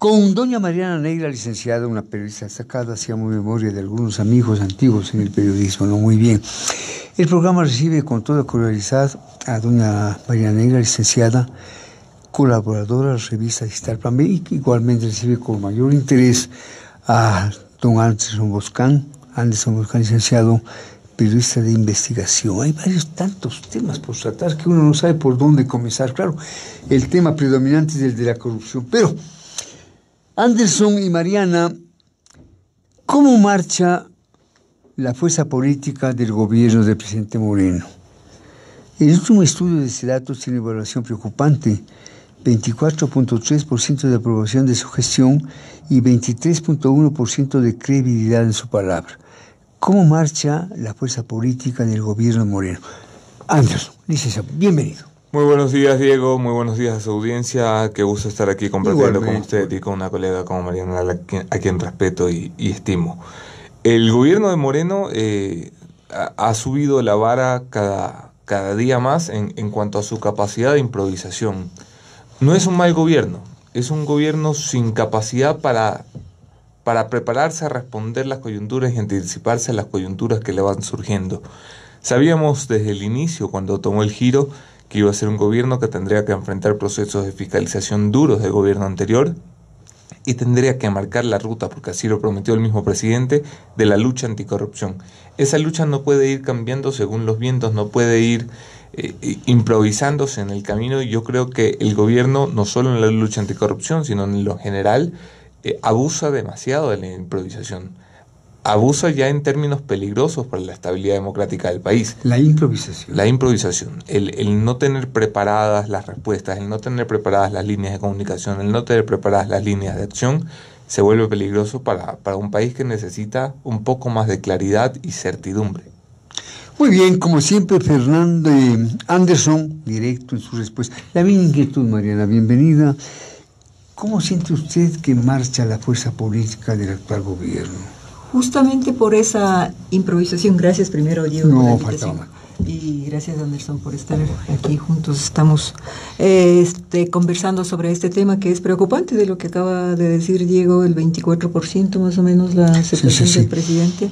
Con doña Mariana Negra, licenciada, una periodista destacada, hacíamos memoria de algunos amigos antiguos en el periodismo, ¿no? Muy bien. El programa recibe con toda cordialidad a doña Mariana Negra, licenciada, colaboradora de la revista Digital Plan B, y igualmente recibe con mayor interés a don Anderson Boscan, licenciado, periodista de investigación. Hay tantos temas por tratar que uno no sabe por dónde comenzar. Claro, el tema predominante es el de la corrupción, pero Anderson y Mariana, ¿cómo marcha la fuerza política del gobierno del presidente Moreno? El último estudio de ese dato tiene una evaluación preocupante: 24.3% de aprobación de su gestión y 23.1% de credibilidad en su palabra. ¿Cómo marcha la fuerza política del gobierno Moreno? Anderson, licenciado, bienvenido. Muy buenos días, Diego. Muy buenos días a su audiencia. Qué gusto estar aquí compartiendo con usted y con una colega como Mariana, a quien respeto y estimo. El gobierno de Moreno ha subido la vara cada día más en cuanto a su capacidad de improvisación. No es un mal gobierno, es un gobierno sin capacidad para prepararse a responder las coyunturas y anticiparse a las coyunturas que le van surgiendo. Sabíamos desde el inicio, cuando tomó el giro, que iba a ser un gobierno que tendría que enfrentar procesos de fiscalización duros del gobierno anterior y tendría que marcar la ruta, porque así lo prometió el mismo presidente, de la lucha anticorrupción. Esa lucha no puede ir cambiando según los vientos, no puede ir improvisándose en el camino, y yo creo que el gobierno, no solo en la lucha anticorrupción, sino en lo general, abusa demasiado de la improvisación. Abusa ya en términos peligrosos para la estabilidad democrática del país. La improvisación. La improvisación. El no tener preparadas las respuestas, el no tener preparadas las líneas de comunicación, el no tener preparadas las líneas de acción, se vuelve peligroso para un país que necesita un poco más de claridad y certidumbre. Muy bien, como siempre, Fernando Anderson, directo en su respuesta. La misma inquietud, Mariana, bienvenida. ¿Cómo siente usted que marcha la fuerza política del actual gobierno? Justamente por esa improvisación. Gracias primero, Diego, por la invitación. Faltaba. Y gracias, Anderson, por estar aquí juntos. Estamos conversando sobre este tema que es preocupante, de lo que acaba de decir Diego, el 24% más o menos la aceptación del presidente.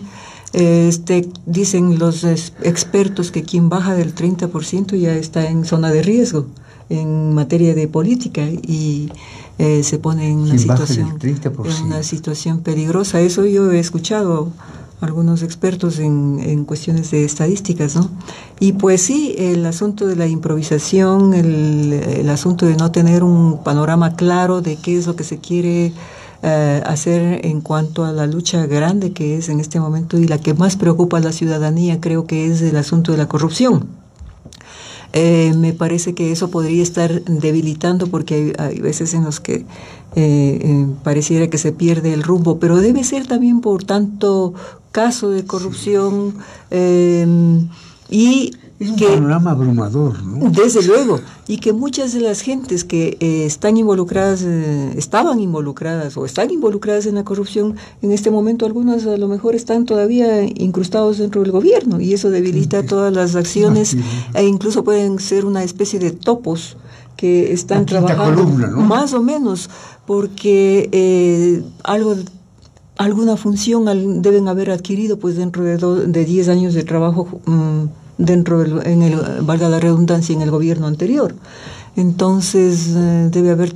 Dicen los expertos que quien baja del 30% ya está en zona de riesgo en materia de política y se pone en una situación peligrosa. Eso yo he escuchado a algunos expertos en cuestiones de estadísticas, ¿no? Y pues sí, el asunto de la improvisación, el asunto de no tener un panorama claro de qué es lo que se quiere hacer en cuanto a la lucha grande que es en este momento y la que más preocupa a la ciudadanía, creo que es el asunto de la corrupción. Me parece que eso podría estar debilitando, porque hay veces en los que pareciera que se pierde el rumbo, pero debe ser también por tanto caso de corrupción y es un panorama abrumador, ¿no? Desde luego, y que muchas de las gentes que estaban involucradas o están involucradas en la corrupción, en este momento algunas a lo mejor están todavía incrustados dentro del gobierno, y eso debilita todas las acciones, e incluso pueden ser una especie de topos que están trabajando, columna, ¿no? Más o menos, porque alguna función deben haber adquirido pues dentro de 10 años de trabajo valga la redundancia, en el gobierno anterior. Entonces debe haber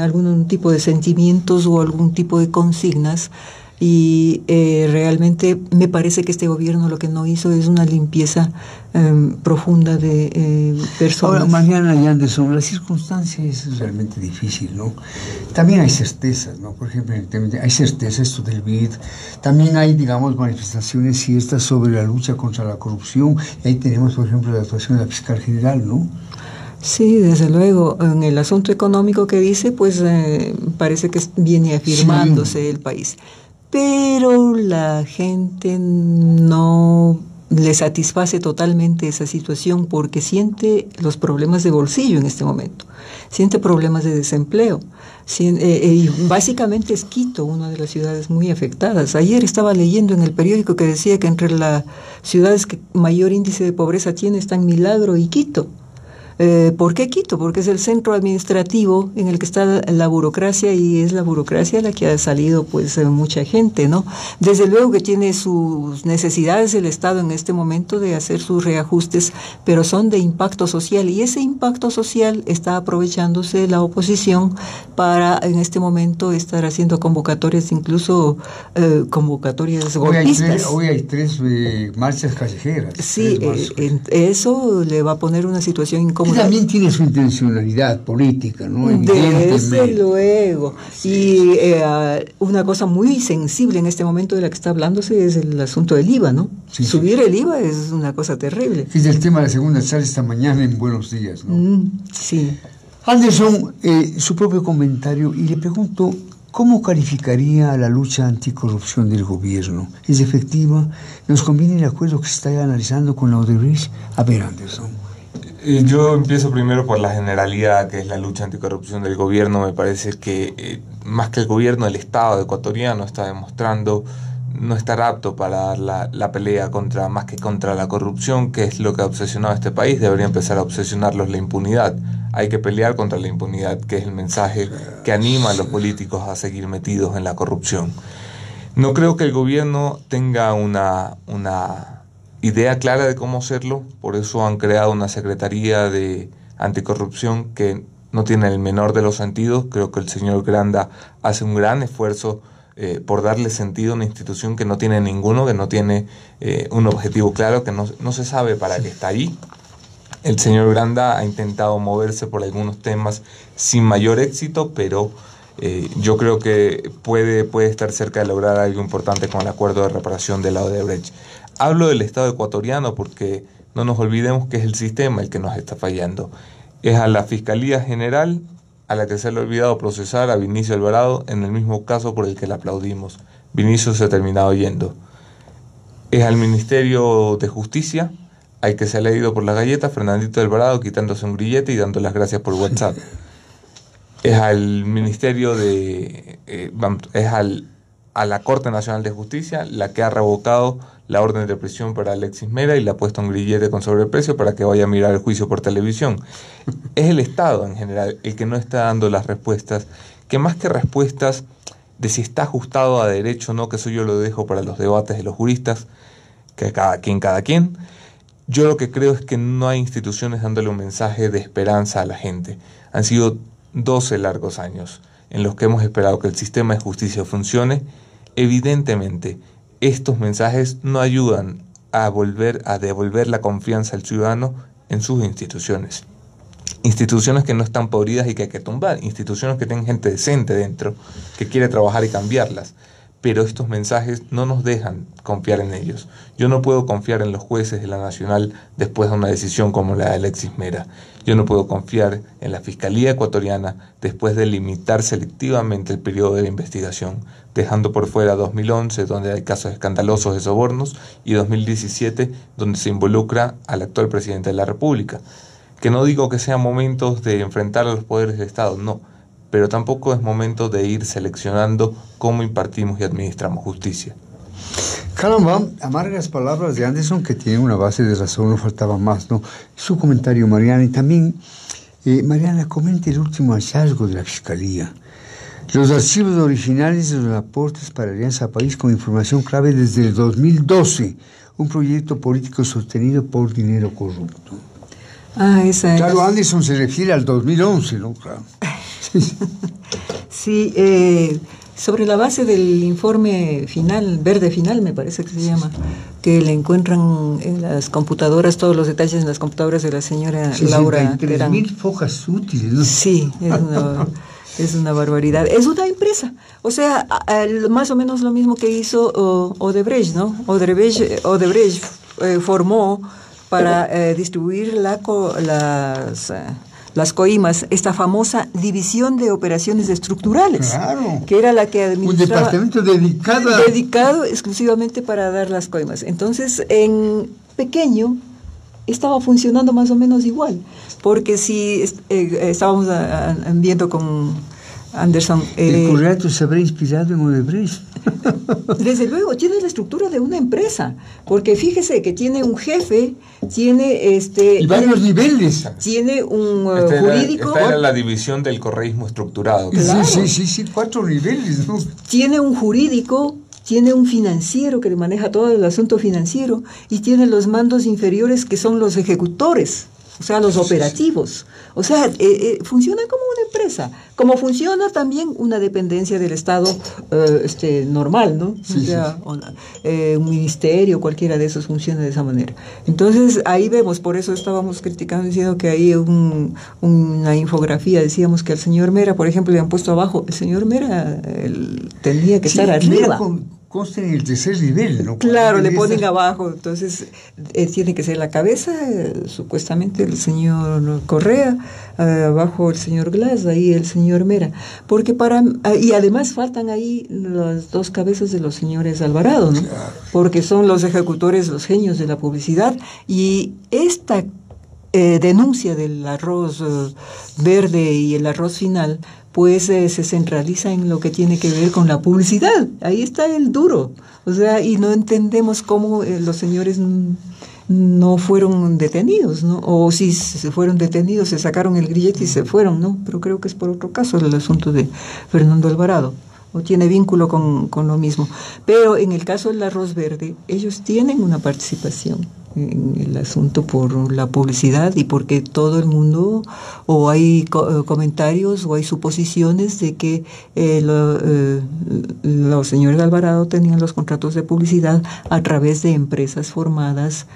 algún tipo de sentimientos o algún tipo de consignas, y realmente me parece que este gobierno lo que no hizo es una limpieza profunda de personas. Ahora, Mariana y Anderson, la circunstancia es realmente difícil, ¿no? También hay certezas, ¿no? Por ejemplo, hay certeza esto del BID, también hay, digamos, manifestaciones ciertas sobre la lucha contra la corrupción, y ahí tenemos, por ejemplo, la actuación de la fiscal general, ¿no? Sí, desde luego. En el asunto económico que dice, pues parece que viene afirmándose el país. Pero la gente no le satisface totalmente esa situación, porque siente los problemas de bolsillo en este momento, siente problemas de desempleo. Y básicamente es Quito una de las ciudades muy afectadas. Ayer estaba leyendo en el periódico que decía que entre las ciudades que mayor índice de pobreza tiene están Milagro y Quito. ¿Por qué Quito? Porque es el centro administrativo en el que está la burocracia, y es la burocracia la que ha salido pues mucha gente, ¿no? Desde luego que tiene sus necesidades el Estado en este momento de hacer sus reajustes, pero son de impacto social, y ese impacto social está aprovechándose la oposición para en este momento estar haciendo convocatorias, incluso convocatorias golpistas. Hoy hay tres marchas callejeras. Sí, eso le va a poner una situación incómoda. Y también tiene su intencionalidad política, ¿no? Desde luego. Sí. Y una cosa muy sensible en este momento de la que está hablándose es el asunto del IVA, ¿no? Sí, subir el IVA es una cosa terrible. Es el tema de la segunda charla esta mañana en Buenos Días, ¿no? Sí. Anderson, su propio comentario, y le pregunto, ¿cómo calificaría la lucha anticorrupción del gobierno? ¿Es efectiva? ¿Nos conviene el acuerdo que se está analizando con la Odebrecht? A ver, Anderson. Yo empiezo primero por la generalidad, que es la lucha anticorrupción del gobierno. Me parece que más que el gobierno, el Estado ecuatoriano está demostrando no estar apto para dar la pelea más que contra la corrupción, que es lo que ha obsesionado a este país. Debería empezar a obsesionarlos la impunidad. Hay que pelear contra la impunidad, que es el mensaje que anima a los políticos a seguir metidos en la corrupción. No creo que el gobierno tenga una idea clara de cómo hacerlo, por eso han creado una Secretaría de Anticorrupción que no tiene el menor de los sentidos. Creo que el señor Granda hace un gran esfuerzo por darle sentido a una institución que no tiene ninguno, que no tiene un objetivo claro, que no se sabe para qué está ahí. El señor Granda ha intentado moverse por algunos temas sin mayor éxito, pero yo creo que puede estar cerca de lograr algo importante con el acuerdo de reparación de la Odebrecht. Hablo del Estado ecuatoriano porque no nos olvidemos que es el sistema el que nos está fallando. Es a la Fiscalía General a la que se le ha olvidado procesar a Vinicio Alvarado en el mismo caso por el que le aplaudimos. Vinicio se ha terminado yendo. Es al Ministerio de Justicia al que se le ha ido por la galleta Fernandito Alvarado quitándose un grillete y dando las gracias por WhatsApp. Es al Ministerio a la Corte Nacional de Justicia la que ha revocado la orden de prisión para Alexis Mera y le ha puesto un grillete con sobreprecio para que vaya a mirar el juicio por televisión. Es el Estado en general el que no está dando las respuestas, que más que respuestas de si está ajustado a derecho o no, que eso yo lo dejo para los debates de los juristas, que cada quien. Yo lo que creo es que no hay instituciones dándole un mensaje de esperanza a la gente. Han sido 12 largos años en los que hemos esperado que el sistema de justicia funcione. Evidentemente, estos mensajes no ayudan a devolver la confianza al ciudadano en sus instituciones. Instituciones que no están podridas y que hay que tumbar. Instituciones que tienen gente decente dentro, que quiere trabajar y cambiarlas. Pero estos mensajes no nos dejan confiar en ellos. Yo no puedo confiar en los jueces de la Nacional después de una decisión como la de Alexis Mera. Yo no puedo confiar en la Fiscalía ecuatoriana después de limitar selectivamente el periodo de la investigación, dejando por fuera 2011, donde hay casos escandalosos de sobornos, y 2017, donde se involucra al actual presidente de la República. Que no digo que sean momentos de enfrentar a los poderes del Estado, no, pero tampoco es momento de ir seleccionando cómo impartimos y administramos justicia. Caramba, amargas palabras de Anderson que tienen una base de razón, no faltaba más, ¿no? Su comentario, Mariana, y también, Mariana, comente el último hallazgo de la Fiscalía. Los archivos originales de los aportes para Alianza País con información clave desde el 2012, un proyecto político sostenido por dinero corrupto. Claro, Anderson se refiere al 2011, ¿no? Claro. Sí, sobre la base del informe final, verde final me parece que se llama, que le encuentran en las computadoras, todos los detalles en las computadoras de la señora Laura Terán. 63.000 hojas útiles, ¿no? Sí, es una barbaridad. Es una empresa, o sea, más o menos lo mismo que hizo Odebrecht, ¿no? Odebrecht formó para distribuir las coimas, esta famosa división de operaciones estructurales, claro, que era la que administraba, un departamento dedicado exclusivamente para dar las coimas. Entonces, en pequeño estaba funcionando más o menos igual, porque si estábamos viendo con Anderson. El correlato se habrá inspirado en Odebrecht. Desde luego, tiene la estructura de una empresa, porque fíjese que tiene un jefe, tiene y varios niveles. Tiene un jurídico. Esta era la división del correísmo estructurado. Claro. Sí, 4 niveles, ¿no? Tiene un jurídico, tiene un financiero que le maneja todo el asunto financiero, y tiene los mandos inferiores que son los ejecutores, o sea, los operativos. O sea, funciona como una empresa, como funciona también una dependencia del Estado normal, ¿no? Sí, o sea, un ministerio, cualquiera de esos funciona de esa manera. Entonces, ahí vemos, por eso estábamos criticando, diciendo que hay una infografía, decíamos que al señor Mera, por ejemplo, le han puesto abajo, el señor Mera tenía que estar arriba. Consta en el tercer nivel, ¿no? Claro, le ponen abajo, entonces tiene que ser la cabeza, supuestamente el señor Correa, abajo el señor Glass, ahí el señor Mera, porque y además faltan ahí las 2 cabezas de los señores Alvarado, ¿no? Claro. Porque son los ejecutores, los genios de la publicidad, y esta denuncia del arroz verde y el arroz final, pues se centraliza en lo que tiene que ver con la publicidad. Ahí está el duro. O sea, y no entendemos cómo los señores no fueron detenidos, ¿no? O si se fueron detenidos, se sacaron el grillete y se fueron, ¿no? Pero creo que es por otro caso el asunto de Fernando Alvarado, o tiene vínculo con lo mismo. Pero en el caso del arroz verde, ellos tienen una participación en el asunto por la publicidad, y porque todo el mundo, o hay comentarios o hay suposiciones de que los señores de Alvarado tenían los contratos de publicidad a través de empresas formadas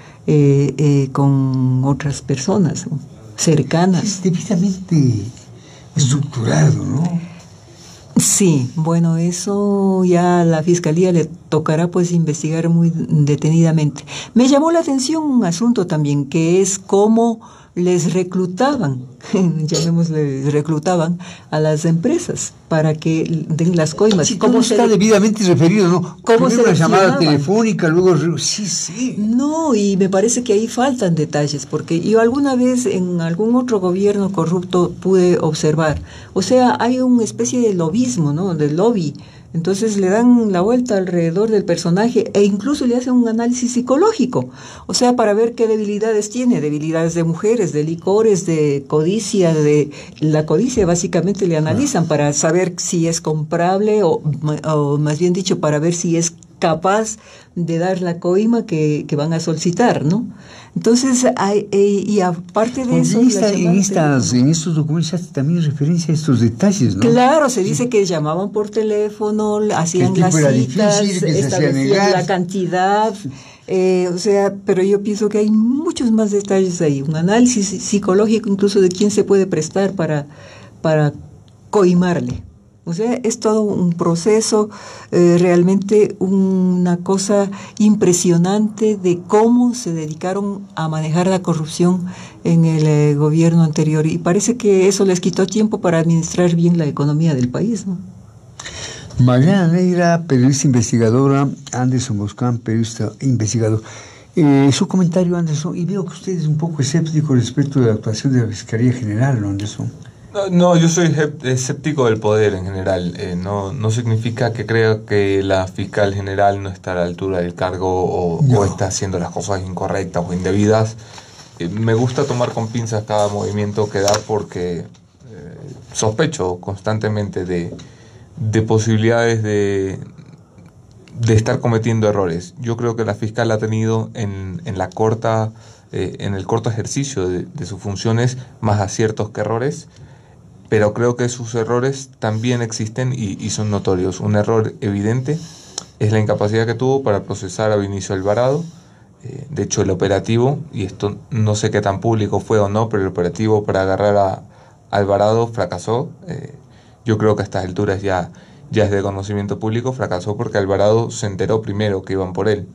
con otras personas, ¿no?, cercanas. Es debidamente estructurado, ¿no? Sí, bueno, eso ya a la Fiscalía le tocará pues investigar muy detenidamente. Me llamó la atención un asunto también, que es cómo les reclutaban, reclutaban a las empresas para que den las coimas. Sí, ¿cómo está debidamente referido, no? ¿Cómo se una llamada seleccionaban? telefónica, luego... Sí. No, y me parece que ahí faltan detalles, porque yo alguna vez en algún otro gobierno corrupto pude observar, o sea, hay una especie de lobismo, ¿no?, de lobby. Entonces le dan la vuelta alrededor del personaje e incluso le hacen un análisis psicológico, o sea, para ver qué debilidades tiene, debilidades de mujeres, de licores, de codicia, de la codicia básicamente le analizan para saber si es comprable o más bien dicho, para ver si es capaz de dar la coima que van a solicitar, ¿no? Entonces, y aparte de eso... En estos documentos se hace también referencia a estos detalles, ¿no? Claro, se dice que llamaban por teléfono, hacían las citas, establecían la cantidad, o sea, pero yo pienso que hay muchos más detalles ahí, un análisis psicológico incluso de quién se puede prestar para coimarle. O sea, es todo un proceso, realmente una cosa impresionante de cómo se dedicaron a manejar la corrupción en el gobierno anterior. Y parece que eso les quitó tiempo para administrar bien la economía del país, ¿no? Mariana Negra, periodista investigadora, Anderson Boscan, periodista investigador. Su comentario, Anderson, y veo que usted es un poco escéptico respecto de la actuación de la Fiscalía General, ¿no, Anderson? No, yo soy escéptico del poder en general. No significa que crea que la fiscal general no está a la altura del cargo o está haciendo las cosas incorrectas o indebidas. Me gusta tomar con pinzas cada movimiento que da porque sospecho constantemente de posibilidades de estar cometiendo errores. Yo creo que la fiscal ha tenido en el corto ejercicio de sus funciones más aciertos que errores. Pero creo que sus errores también existen y son notorios. Un error evidente es la incapacidad que tuvo para procesar a Vinicio Alvarado. De hecho, el operativo, y esto no sé qué tan público fue o no, pero el operativo para agarrar a Alvarado fracasó. Yo creo que a estas alturas ya es de conocimiento público, fracasó porque Alvarado se enteró primero que iban por él.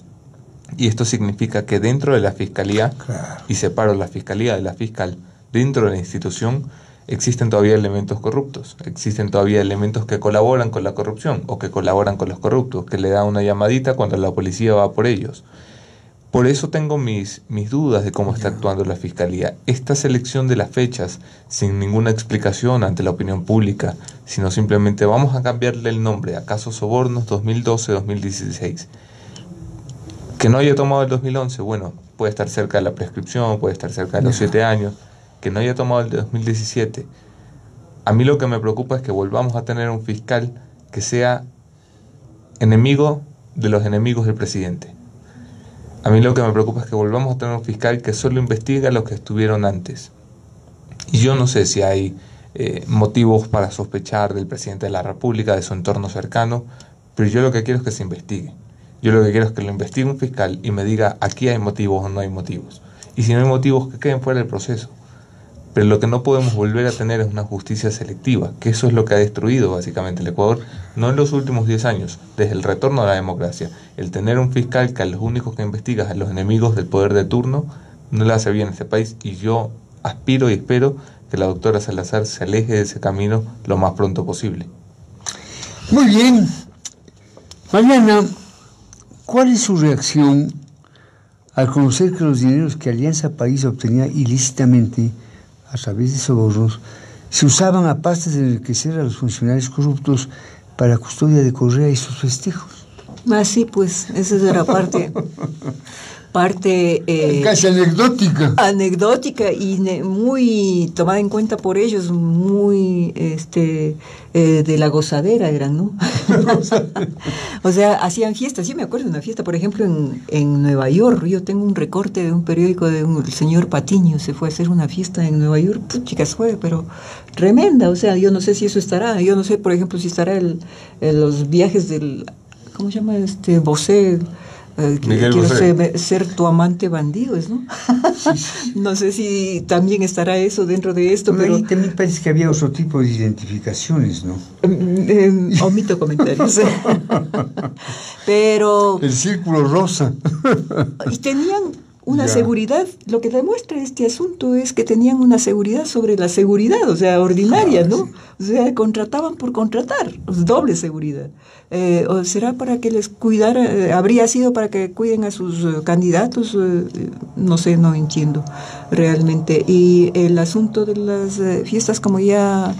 Y esto significa que dentro de la fiscalía, claro, y separo la fiscalía de la fiscal, dentro de la institución existen todavía elementos corruptos, existen todavía elementos que colaboran con la corrupción o que colaboran con los corruptos, que le dan una llamadita cuando la policía va por ellos. Por eso tengo mis dudas de cómo está actuando la Fiscalía. Esta selección de las fechas, sin ninguna explicación ante la opinión pública, sino simplemente vamos a cambiarle el nombre a casos sobornos 2012-2016. Que no haya tomado el 2011, bueno, puede estar cerca de la prescripción, puede estar cerca de los 7 años. Que no haya tomado el de 2017. A mí lo que me preocupa es que volvamos a tener un fiscal que sea enemigo de los enemigos del presidente. A mí lo que me preocupa es que volvamos a tener un fiscal que solo investiga a los que estuvieron antes. Y yo no sé si hay motivos para sospechar del presidente de la República, de su entorno cercano, pero yo lo que quiero es que se investigue. Yo lo que quiero es que lo investigue un fiscal y me diga aquí hay motivos o no hay motivos. Y si no hay motivos, que queden fuera del proceso. Pero lo que no podemos volver a tener es una justicia selectiva, que eso es lo que ha destruido básicamente el Ecuador, no en los últimos 10 años, desde el retorno a la democracia. El tener un fiscal que a los únicos que investiga es a los enemigos del poder de turno, no le hace bien a este país, y yo aspiro y espero que la doctora Salazar se aleje de ese camino lo más pronto posible. Muy bien. Mariana, ¿cuál es su reacción al conocer que los dineros que Alianza País obtenía ilícitamente a través de sobornos se usaban a pastas de enriquecer a los funcionarios corruptos para custodia de Correa y sus festejos? Sí, pues esa era parte casi anecdótica y muy tomada en cuenta por ellos, muy de la gozadera eran, ¿no? O sea, hacían fiestas. Yo me acuerdo de una fiesta, por ejemplo, en Nueva York. Yo tengo un recorte de un periódico el señor Patiño, se fue a hacer una fiesta en Nueva York. Chicas, fue, pero tremenda. O sea, yo no sé si eso estará. Yo no sé, por ejemplo, si estará los viajes del, ¿cómo se llama? Bosé. Quiero ser tu amante bandido, ¿no? Sí. No sé si también estará eso dentro de esto, pero ahí también parece que había otro tipo de identificaciones, ¿no? Omito comentarios. Pero el círculo rosa. Y tenían una seguridad. Lo que demuestra este asunto es que tenían una seguridad sobre la seguridad, o sea, ordinaria, ¿no? Sí. O sea, contrataban por contratar, doble seguridad. ¿O será para que les cuidara? ¿Habría sido para que cuiden a sus candidatos? No sé, no entiendo realmente. Y el asunto de las fiestas, como ya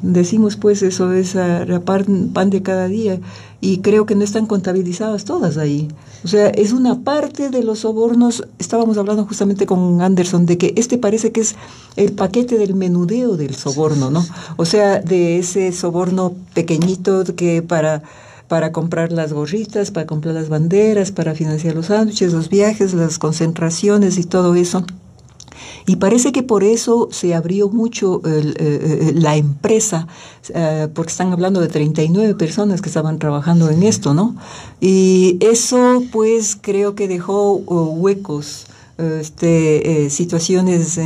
decimos, pues eso es pan de cada día, y creo que no están contabilizadas todas ahí. O sea, es una parte de los sobornos. Estábamos hablando justamente con Anderson de que parece que es el paquete del menudeo del soborno, ¿no? O sea, de ese soborno pequeñito que para comprar las gorritas, para comprar las banderas, para financiar los sándwiches, los viajes, las concentraciones y todo eso. Y parece que por eso se abrió mucho la empresa, porque están hablando de 39 personas que estaban trabajando en esto, ¿no? Y eso, pues, creo que dejó huecos, situaciones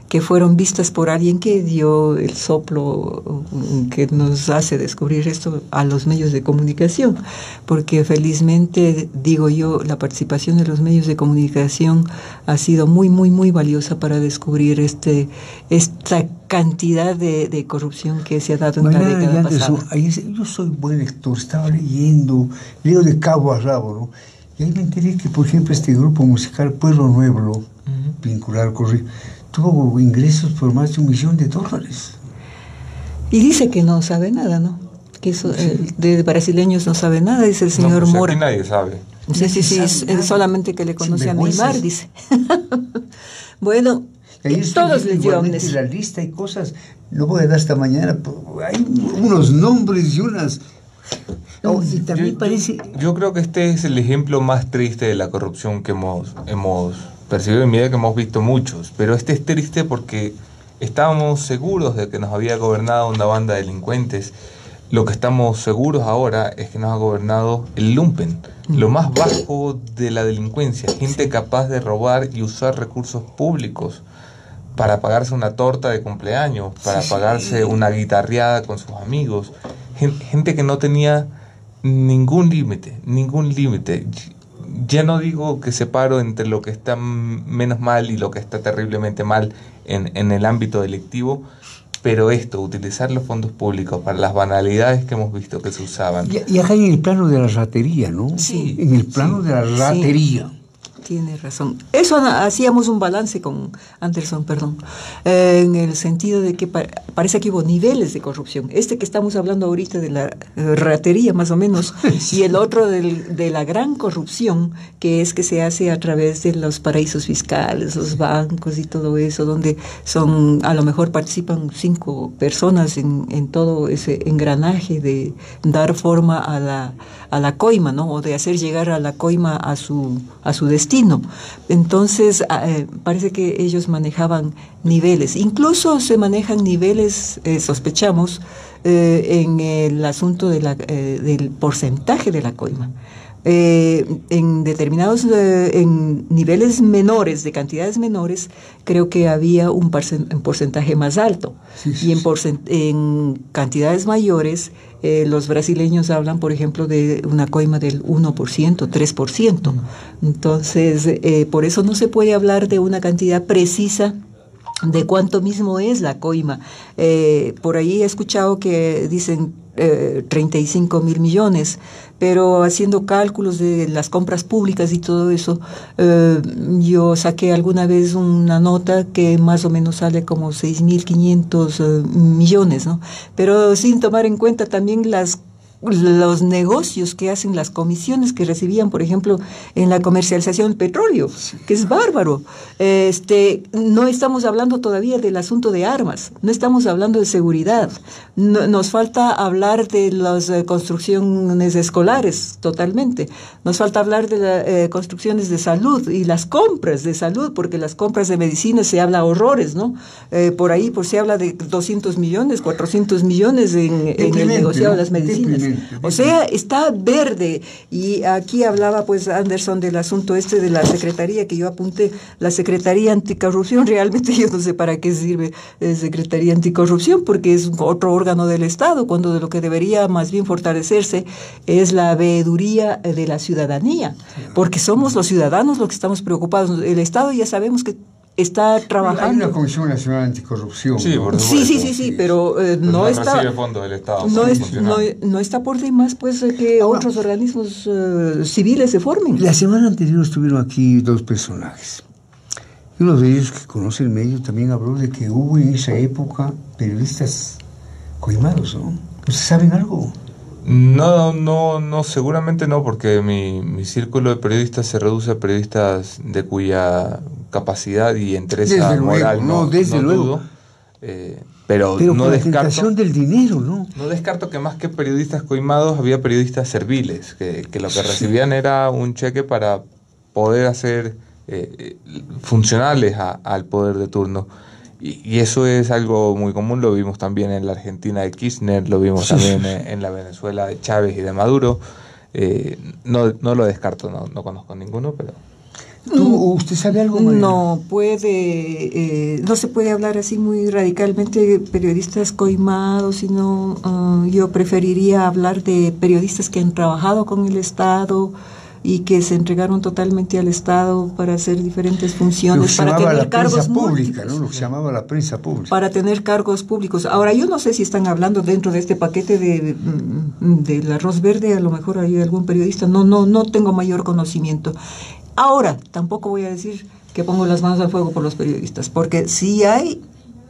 que fueron vistas por alguien que dio el soplo que nos hace descubrir esto a los medios de comunicación, porque felizmente, digo yo, la participación de los medios de comunicación ha sido muy, muy, muy valiosa para descubrir esta cantidad de corrupción que se ha dado en la década pasada. Yo soy buen lector, estaba leo de cabo a rabo, ¿no? Y ahí me enteré que, por ejemplo, este grupo musical Pueblo Nuevo, vinculado al correo, tuvo ingresos por más de $1 millón. Y dice que no sabe nada, ¿no? Que eso, de brasileños no sabe nada, dice el señor pues Mora. Aquí nadie sabe. Sí, solamente que le conoce a Neymar, dice. Bueno, todos les dio amnesia. La lista y cosas, no voy a dar hasta mañana, hay unos nombres y unas... y también yo creo que este es el ejemplo más triste de la corrupción que hemos percibido en mi vida, que hemos visto muchos, pero este es triste porque estábamos seguros de que nos había gobernado una banda de delincuentes. Lo que estamos seguros ahora es que nos ha gobernado el lumpen, lo más bajo de la delincuencia, gente capaz de robar y usar recursos públicos para pagarse una torta de cumpleaños, para pagarse una guitarreada con sus amigos, gente que no tenía ningún límite. Ya no digo que separo entre lo que está menos mal y lo que está terriblemente mal en el ámbito delictivo, pero utilizar los fondos públicos para las banalidades que hemos visto que se usaban. Y acá en el plano de la ratería, ¿no? Sí. En el plano de la ratería. Sí. Tiene razón. Eso hacíamos un balance con Anderson, en el sentido de que parece que hubo niveles de corrupción. Este que estamos hablando ahorita de la ratería, más o menos, y el otro de la gran corrupción, que es que se hace a través de los paraísos fiscales, los bancos y todo eso, donde a lo mejor participan 5 personas en todo ese engranaje de dar forma a la coima, ¿no? O de hacer llegar a la coima a su destino. Entonces, parece que ellos manejaban niveles. Incluso se manejan niveles, sospechamos, en el asunto del porcentaje de la coima. En determinados en niveles menores, de cantidades menores, creo que había un porcentaje más alto. Y en cantidades mayores, los brasileños hablan, por ejemplo, de una coima del 1%, 3%. Entonces, por eso no se puede hablar de una cantidad precisa de cuánto mismo es la coima. Por ahí he escuchado que dicen 35.000 millones, pero haciendo cálculos de las compras públicas y todo eso, yo saqué alguna vez una nota que más o menos sale como 6.500 millones, ¿no? Pero sin tomar en cuenta también los negocios que hacen, las comisiones que recibían, por ejemplo, en la comercialización del petróleo, que es bárbaro. No estamos hablando todavía del asunto de armas, no estamos hablando de seguridad. Nos falta hablar de las construcciones escolares, totalmente. Nos falta hablar de las construcciones de salud y las compras de salud, porque las compras de medicina se habla horrores, ¿no? Por ahí se habla de 200 millones, 400 millones en el negociado de las medicinas. O sea, está verde. Y aquí hablaba pues Anderson del asunto de la Secretaría que yo apunté, la Secretaría Anticorrupción. Realmente yo no sé para qué sirve Secretaría Anticorrupción, porque es otro órgano del Estado, cuando de lo que debería más bien fortalecerse es la veeduría de la ciudadanía, porque somos los ciudadanos los que estamos preocupados. El Estado ya sabemos que está trabajando. Hay una Comisión Nacional Anticorrupción. Sí, ¿no? Sí, pero no está. Recibe fondos del Estado. No está por demás, pues, que otros organismos civiles se formen. La semana anterior estuvieron aquí 2 personajes. Uno de ellos, que conoce el medio, también habló de que hubo en esa época periodistas coimados, ¿no? ¿Ustedes saben algo? No, seguramente no, porque mi círculo de periodistas se reduce a periodistas de cuya capacidad y entereza moral no dudo, pero no con la descarto tentación del dinero, ¿no? No descarto que más que periodistas coimados había periodistas serviles, que lo que recibían era un cheque para poder hacer funcionales al poder de turno. Y eso es algo muy común, lo vimos también en la Argentina de Kirchner, lo vimos también en la Venezuela de Chávez y de Maduro. No lo descarto, no conozco ninguno, pero... ¿Usted sabe algo, María? No se puede hablar así muy radicalmente de periodistas coimados, sino yo preferiría hablar de periodistas que han trabajado con el Estado y que se entregaron totalmente al Estado para hacer diferentes funciones, para tener cargos públicos, ¿no? Lo que se llamaba la prensa pública. Para tener cargos públicos. Ahora, yo no sé si están hablando dentro de este paquete del arroz verde, a lo mejor hay algún periodista, no tengo mayor conocimiento. Ahora, tampoco voy a decir que pongo las manos al fuego por los periodistas, porque sí hay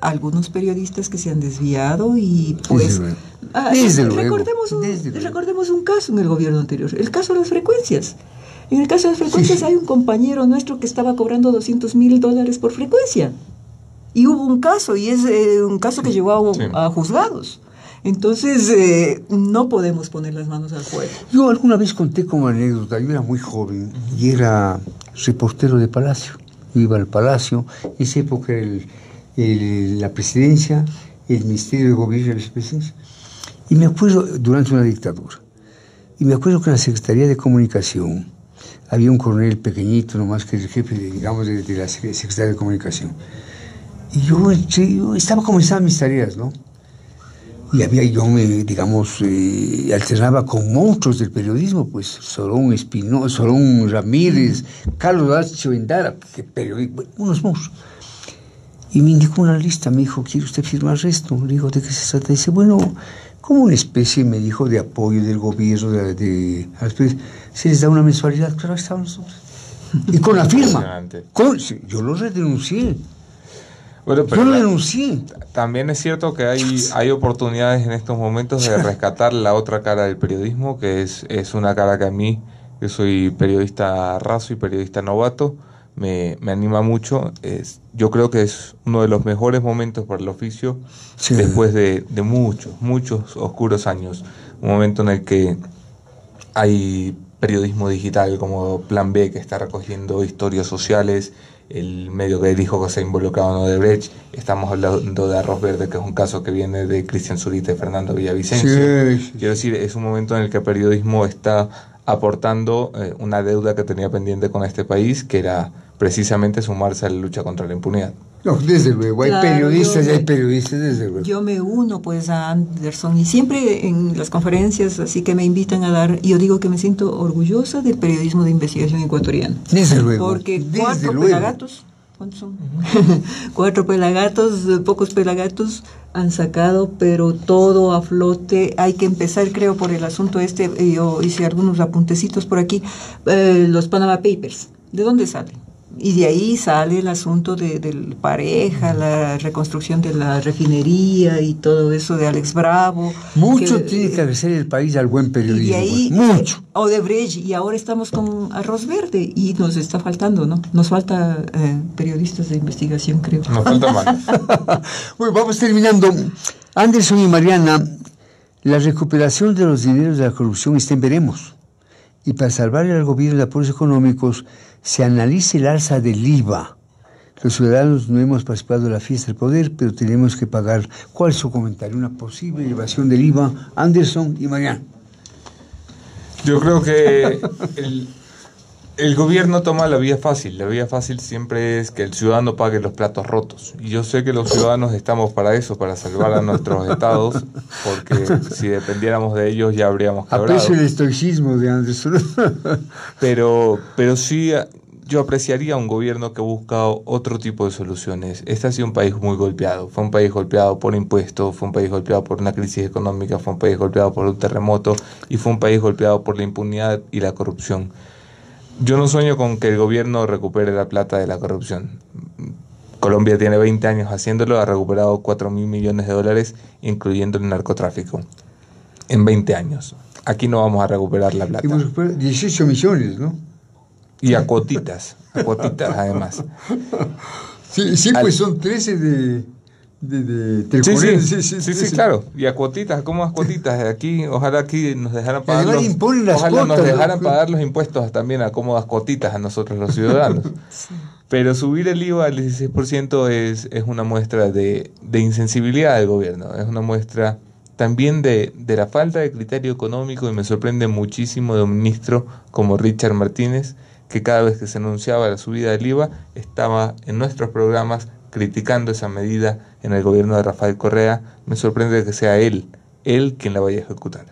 algunos periodistas que se han desviado y pues... Recordemos un caso en el gobierno anterior, el caso de las frecuencias. En el caso de las frecuencias hay un compañero nuestro que estaba cobrando $200,000 por frecuencia. Y hubo un caso, y es un caso que llevó a juzgados. Entonces, no podemos poner las manos al fuego. Yo alguna vez conté como anécdota, yo era muy joven y era reportero de Palacio. Yo iba al Palacio, en esa época era la presidencia, el Ministerio de Gobierno y la vicepresidencia. Y me acuerdo, durante una dictadura, y me acuerdo que en la Secretaría de Comunicación había un coronel pequeñito, nomás que el jefe, de la Secretaría de Comunicación. Y yo estaba comenzando mis tareas, ¿no? Y alternaba con monstruos del periodismo, pues Sorón Ramírez, Carlos H. Vendara, unos monstruos. y me indicó una lista, me dijo, ¿quiere usted firmar esto? Le digo, ¿de qué se trata? Dice, bueno, como una especie, me dijo, de apoyo del gobierno, se les da una mensualidad, pero ahí estaban nosotros. Y con la firma. Yo lo redenuncié. Bueno, pero yo lo denuncié. También es cierto que hay oportunidades en estos momentos de rescatar la otra cara del periodismo, que es una cara que a mí, que soy periodista raso y periodista novato, me anima mucho. Yo creo que es uno de los mejores momentos para el oficio, sí, después de muchos oscuros años. Un momento en el que hay periodismo digital como Plan B, que está recogiendo historias sociales, el medio que dijo que se ha involucrado en Odebrecht. Estamos hablando de Arroz Verde, que es un caso que viene de Cristian Zurita y Fernando Villavicencio. Sí. Quiero decir, es un momento en el que el periodismo está aportando una deuda que tenía pendiente con este país, que era precisamente sumarse a la lucha contra la impunidad. No, desde luego, hay periodistas, desde luego. Yo me uno pues a Anderson, y siempre en las conferencias así que me invitan a dar, yo digo que me siento orgullosa del periodismo de investigación ecuatoriano. Desde luego. Porque pelagatos, ¿cuántos son? 4 pelagatos, pocos pelagatos han sacado, pero todo a flote. Hay que empezar, creo, por el asunto yo hice algunos apuntecitos por aquí, los Panama Papers. ¿De dónde salen? Y de ahí sale el asunto de pareja, la reconstrucción de la refinería y todo eso de Alex Bravo. Mucho tiene que crecer el país al buen periodismo. Y de ahí, mucho. Odebrecht, y ahora estamos con Arroz Verde y nos está faltando, ¿no? Nos falta periodistas de investigación, creo. Nos falta más. Bueno, vamos terminando. Anderson y Mariana, la recuperación de los dineros de la corrupción está en veremos. Y para salvarle al gobierno de apoyos económicos, se analice el alza del IVA. Los ciudadanos no hemos participado de la fiesta del poder, pero tenemos que pagar. ¿Cuál es su comentario? Una posible elevación del IVA, Anderson y Mariana. Yo creo que el gobierno toma la vía fácil. La vía fácil siempre es que el ciudadano pague los platos rotos. Y yo sé que los ciudadanos estamos para eso, para salvar a nuestros estados, porque si dependiéramos de ellos ya habríamos quebrado. Aprecio el estoicismo de Anderson. Pero sí, yo apreciaría un gobierno que busca otro tipo de soluciones. Este ha sido un país muy golpeado. Fue un país golpeado por impuestos, fue un país golpeado por una crisis económica, fue un país golpeado por un terremoto y fue un país golpeado por la impunidad y la corrupción. Yo no sueño con que el gobierno recupere la plata de la corrupción. Colombia tiene 20 años haciéndolo, ha recuperado 4.000 millones de dólares, incluyendo el narcotráfico, en 20 años. Aquí no vamos a recuperar la plata. Hemos recuperado 18 millones, ¿no? Y a cuotitas además. Sí, pues son 13 de Sí, claro. Y a cuotitas, ¿cómo a cuotitas? Aquí, ojalá aquí nos dejaran pagar pagar los impuestos también a cómodas cuotitas a nosotros los ciudadanos. Sí. Pero subir el IVA al 16% es una muestra de insensibilidad del gobierno, es una muestra también de la falta de criterio económico, y me sorprende muchísimo de un ministro como Richard Martínez, que cada vez que se anunciaba la subida del IVA estaba en nuestros programas criticando esa medida en el gobierno de Rafael Correa. Me sorprende que sea él quien la vaya a ejecutar.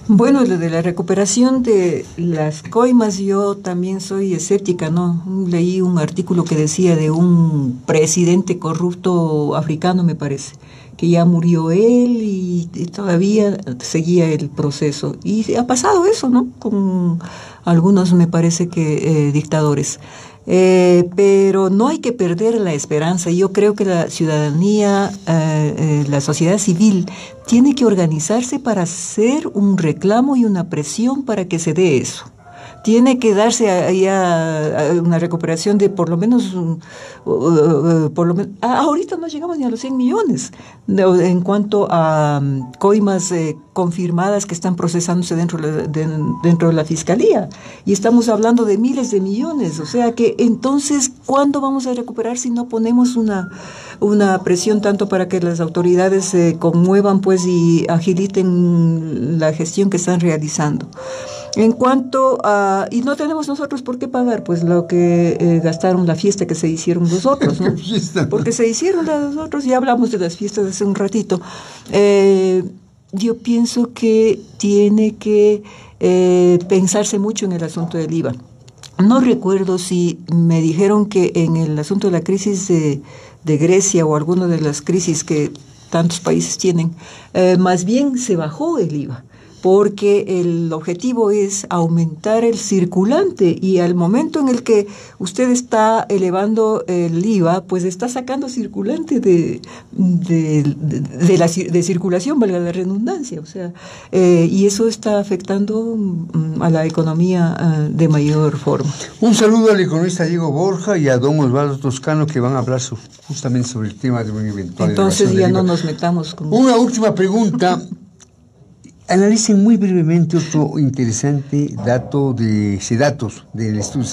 Bueno, lo de la recuperación de las coimas, yo también soy escéptica, ¿no? Leí un artículo que decía de un presidente corrupto africano, me parece, que ya murió él y todavía seguía el proceso. Y ha pasado eso, ¿no? Con algunos, me parece que dictadores. Pero no hay que perder la esperanza. Yo creo que la ciudadanía, la sociedad civil, tiene que organizarse para hacer un reclamo y una presión para que se dé eso. Tiene que darse a una recuperación de por lo menos, ahorita no llegamos ni a los 100 millones en cuanto a coimas confirmadas que están procesándose dentro de la Fiscalía. Y estamos hablando de miles de millones. O sea que entonces, ¿cuándo vamos a recuperar si no ponemos una presión tanto para que las autoridades se conmuevan pues y agiliten la gestión que están realizando? En cuanto a... Y no tenemos nosotros por qué pagar, pues lo que gastaron la fiesta que se hicieron los otros, ¿no? Porque se hicieron los otros, ya hablamos de las fiestas hace un ratito. Yo pienso que tiene que pensarse mucho en el asunto del IVA. no recuerdo si me dijeron que en el asunto de la crisis de Grecia o alguna de las crisis que tantos países tienen, más bien se bajó el IVA, porque el objetivo es aumentar el circulante, y al momento en el que usted está elevando el IVA, pues está sacando circulante de circulación, valga la redundancia, o sea, y eso está afectando a la economía de mayor forma. Un saludo al economista Diego Borja y a don Osvaldo Toscano, que van a hablar justamente sobre el tema de un eventual. Entonces ya no nos metamos con... Una última pregunta. Analicen muy brevemente otro interesante dato datos del estudio.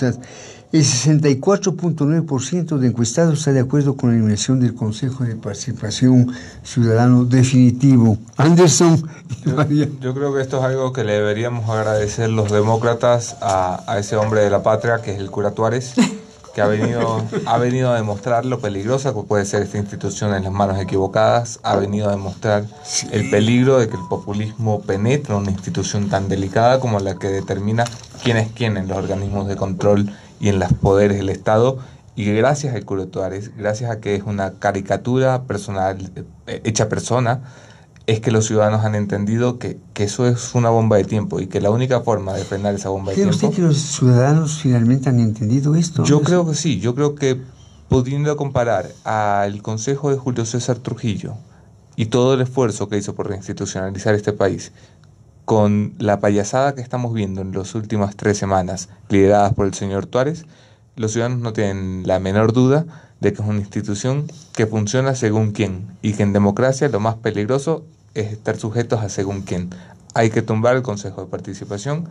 El 64.9% de encuestados está de acuerdo con la eliminación del Consejo de Participación Ciudadano definitivo. Anderson y María. Yo creo que esto es algo que le deberíamos agradecer los demócratas a ese hombre de la patria, que es el cura Tuárez, que ha venido a demostrar lo peligrosa que puede ser esta institución en las manos equivocadas, ha venido a demostrar el peligro de que el populismo penetre una institución tan delicada como la que determina quién es quién en los organismos de control y en los poderes del Estado. Y gracias al cura Tuárez, gracias a que es una caricatura personal, hecha persona, es que los ciudadanos han entendido que eso es una bomba de tiempo y que la única forma de frenar esa bomba de tiempo... ¿Cree usted que los ciudadanos finalmente han entendido esto? Yo creo que sí, yo creo que pudiendo comparar al Consejo de Julio César Trujillo y todo el esfuerzo que hizo por reinstitucionalizar este país con la payasada que estamos viendo en las últimas 3 semanas lideradas por el señor Tuárez, los ciudadanos no tienen la menor duda de que es una institución que funciona según quién, y que en democracia lo más peligroso es estar sujetos a según quién. Hay que tumbar el Consejo de Participación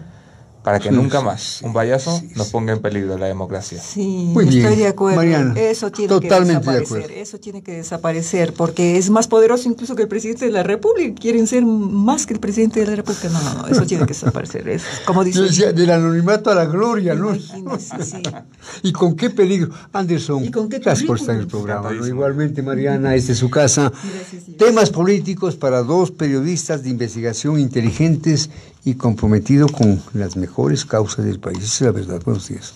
para que nunca más un payaso nos ponga en peligro la democracia. Sí, muy bien, estoy de acuerdo. Mariana, eso tiene totalmente que desaparecer. Eso tiene que desaparecer, porque es más poderoso incluso que el presidente de la República. Quieren ser más que el presidente de la República. No, eso tiene que desaparecer. Es, como dice, del anonimato a la gloria, ¿no? Imagínese, sí. ¿Y con qué peligro? Anderson, gracias por estar en el programa, ¿no? Igualmente, Mariana, esta es su casa. Gracias, Temas políticos para 2 periodistas de investigación inteligentes y comprometidos con las mejores causas del país. Esa es la verdad. Buenos días.